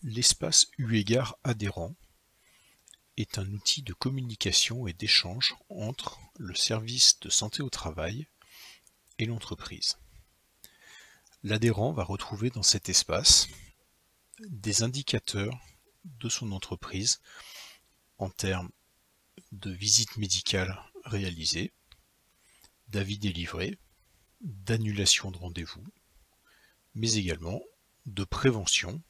L'espace eu égard adhérent est un outil de communication et d'échange entre le service de santé au travail et l'entreprise. L'adhérent va retrouver dans cet espace des indicateurs de son entreprise en termes de visites médicales réalisées, d'avis délivrés, d'annulation de rendez-vous, mais également de prévention,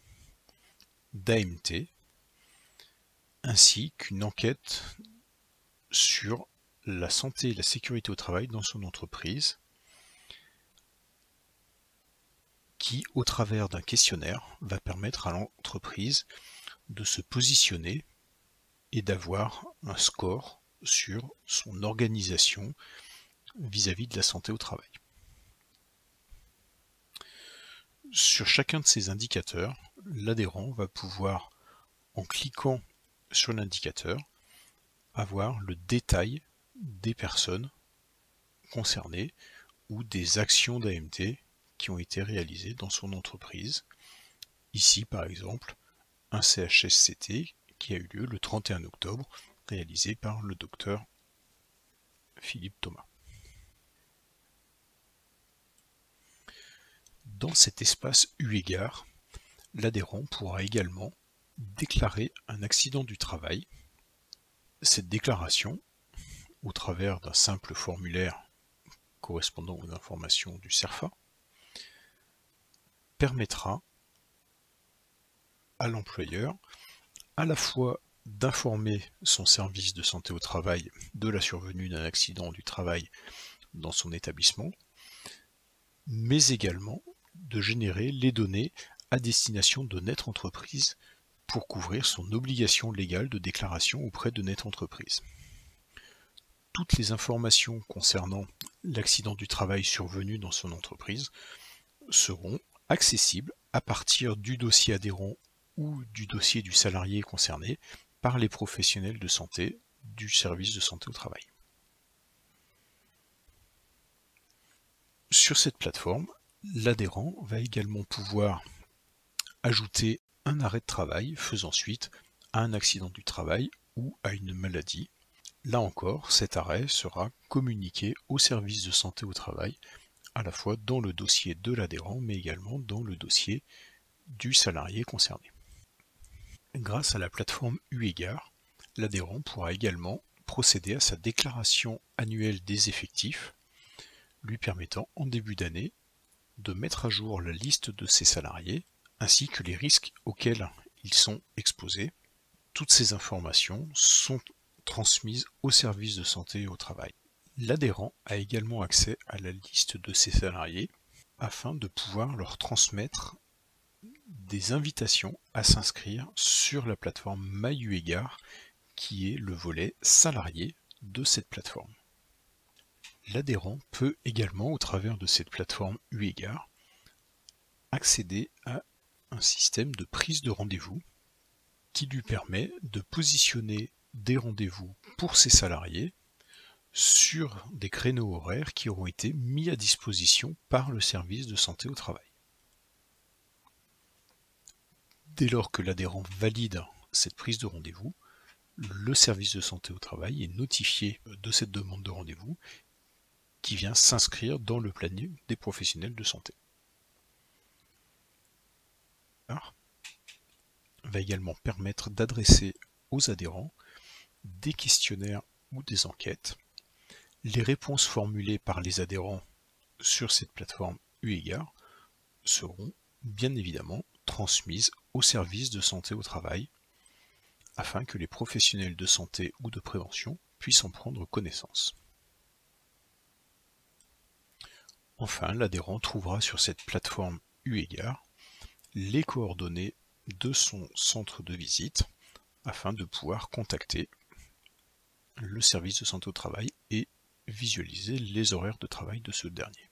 d'AMT, ainsi qu'une enquête sur la santé et la sécurité au travail dans son entreprise, qui, au travers d'un questionnaire, va permettre à l'entreprise de se positionner et d'avoir un score sur son organisation vis-à-vis de la santé au travail. Sur chacun de ces indicateurs, l'adhérent va pouvoir, en cliquant sur l'indicateur, avoir le détail des personnes concernées ou des actions d'AMT qui ont été réalisées dans son entreprise. Ici, par exemple, un CHSCT qui a eu lieu le 31 octobre, réalisé par le docteur Philippe Thomas. Dans cet espace eu égard, l'adhérent pourra également déclarer un accident du travail. Cette déclaration, au travers d'un simple formulaire correspondant aux informations du CERFA, permettra à l'employeur à la fois d'informer son service de santé au travail de la survenue d'un accident du travail dans son établissement, mais également de générer les données à destination de Net Entreprise pour couvrir son obligation légale de déclaration auprès de Net Entreprise. Toutes les informations concernant l'accident du travail survenu dans son entreprise seront accessibles à partir du dossier adhérent ou du dossier du salarié concerné par les professionnels de santé du service de santé au travail. Sur cette plateforme, l'adhérent va également pouvoir ajouter un arrêt de travail faisant suite à un accident du travail ou à une maladie. Là encore, cet arrêt sera communiqué au service de santé au travail, à la fois dans le dossier de l'adhérent, mais également dans le dossier du salarié concerné. Grâce à la plateforme eu égard, l'adhérent pourra également procéder à sa déclaration annuelle des effectifs, lui permettant en début d'année de mettre à jour la liste de ses salariés, ainsi que les risques auxquels ils sont exposés. Toutes ces informations sont transmises au service de santé au travail. L'adhérent a également accès à la liste de ses salariés afin de pouvoir leur transmettre des invitations à s'inscrire sur la plateforme My eu égard, qui est le volet salarié de cette plateforme. L'adhérent peut également, au travers de cette plateforme eu égard, accéder à un système de prise de rendez-vous qui lui permet de positionner des rendez-vous pour ses salariés sur des créneaux horaires qui auront été mis à disposition par le service de santé au travail. Dès lors que l'adhérent valide cette prise de rendez-vous, le service de santé au travail est notifié de cette demande de rendez-vous qui vient s'inscrire dans le planning des professionnels de santé. Va également permettre d'adresser aux adhérents des questionnaires ou des enquêtes. Les réponses formulées par les adhérents sur cette plateforme eu égard seront bien évidemment transmises au service de santé au travail afin que les professionnels de santé ou de prévention puissent en prendre connaissance. Enfin, l'adhérent trouvera sur cette plateforme eu égard les coordonnées de son centre de visite afin de pouvoir contacter le service de santé au travail et visualiser les horaires de travail de ce dernier.